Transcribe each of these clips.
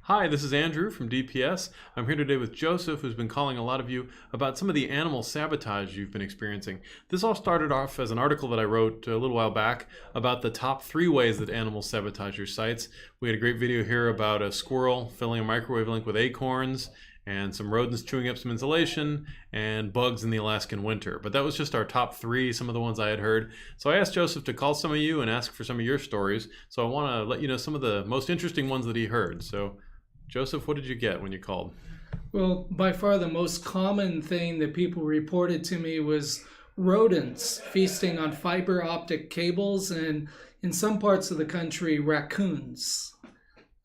Hi, this is Andrew from DPS. I'm here today with Joseph, who's been calling a lot of you about some of the animal sabotage you've been experiencing. This all started off as an article that I wrote a little while back about the top 3 ways that animals sabotage your sites. We had a great video here about a squirrel filling a microwave link with acorns, and some rodents chewing up some insulation, and bugs in the Alaskan winter. But that was just our top 3, some of the ones I had heard. So I asked Joseph to call some of you and ask for some of your stories. So I want to let you know some of the most interesting ones that he heard. So Joseph, what did you get when you called? Well, by far the most common thing that people reported to me was rodents feasting on fiber optic cables, and in some parts of the country, raccoons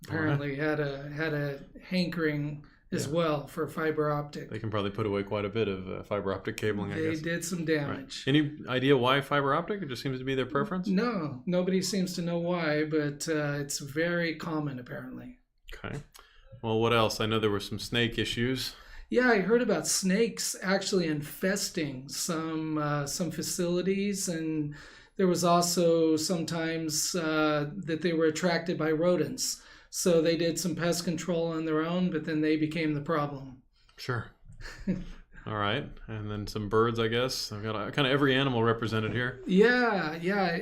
apparently had a hankering as well for fiber optic. They can probably put away quite a bit of fiber optic cabling, I guess. They did some damage. Right. Any idea why fiber optic? It just seems to be their preference? No, nobody seems to know why, but it's very common apparently. Okay. Well, what else? I know there were some snake issues. Yeah, I heard about snakes actually infesting some facilities, and there was also sometimes that they were attracted by rodents. So they did some pest control on their own, but then they became the problem. Sure. All right. And then some birds, I guess. I've got kind of every animal represented here. Yeah.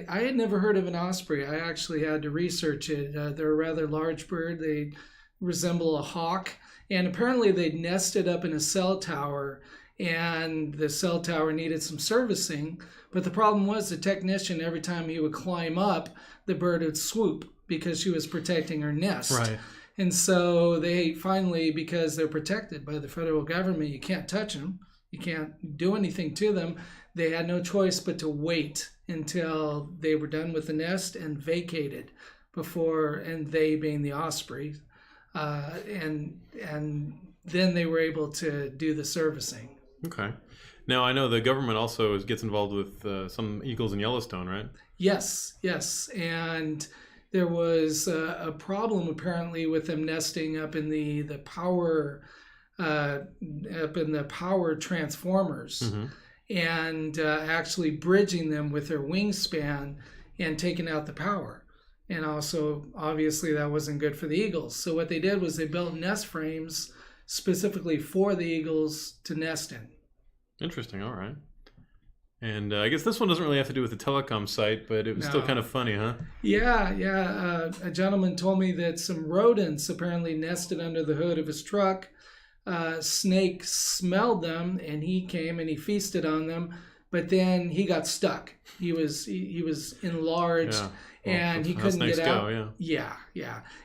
I had never heard of an osprey. I actually had to research it. They're a rather large bird. They resemble a hawk. And apparently they'd nested up in a cell tower, and the cell tower needed some servicing. But the problem was the technician, every time he would climb up, the bird would swoop because she was protecting her nest. Right. And so they finally, because they're protected by the federal government, you can't touch them, you can't do anything to them, they had no choice but to wait until they were done with the nest and vacated before, and they being the osprey, and then they were able to do the servicing. Okay. Now, I know the government also gets involved with some eagles in Yellowstone, right? Yes. And there was a problem apparently with them nesting up in the power transformers, and actually bridging them with their wingspan and taking out the power. And also, obviously, that wasn't good for the eagles. So what they did was they built nest frames specifically for the eagles to nest in. Interesting. All right. And I guess this one doesn't really have to do with the Telecom site, but it was still kind of funny, huh? Yeah. A gentleman told me that some rodents apparently nested under the hood of his truck. Snake smelled them, and he came and he feasted on them. But then he got stuck. He was enlarged, and he couldn't get out. Yeah.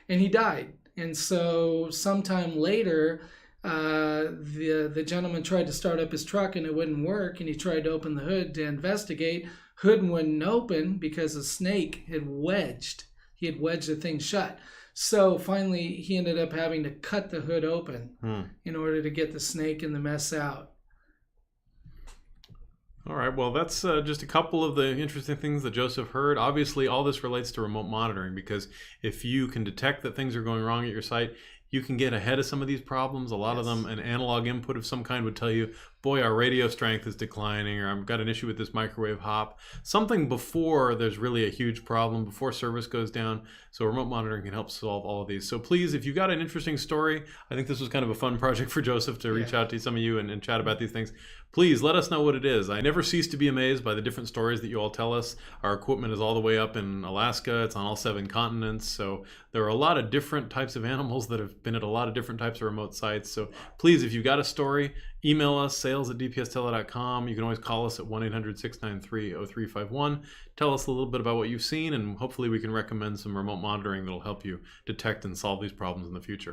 And he died. And so sometime later, the gentleman tried to start up his truck and it wouldn't work, and he tried to open the hood to investigate. Hood wouldn't open because a snake had wedged the thing shut. So finally he ended up having to cut the hood open in order to get the snake and the mess out. All right, well, that's just a couple of the interesting things that Joseph heard. Obviously, all this relates to remote monitoring, because if you can detect that things are going wrong at your site, you can get ahead of some of these problems. A lot of them, an analog input of some kind would tell you, boy, our radio strength is declining, or I've got an issue with this microwave hop. Something before there's really a huge problem, before service goes down. So remote monitoring can help solve all of these. So please, if you've got an interesting story, I think this was kind of a fun project for Joseph to reach out to some of you and chat about these things. Please let us know what it is. I never cease to be amazed by the different stories that you all tell us. Our equipment is all the way up in Alaska. It's on all 7 continents. So there are a lot of different types of animals that have been at a lot of different types of remote sites. So please, if you've got a story, email us, sales@dpstele.com. You can always call us at 1-800-693-0351. Tell us a little bit about what you've seen, and hopefully we can recommend some remote monitoring that'll help you detect and solve these problems in the future.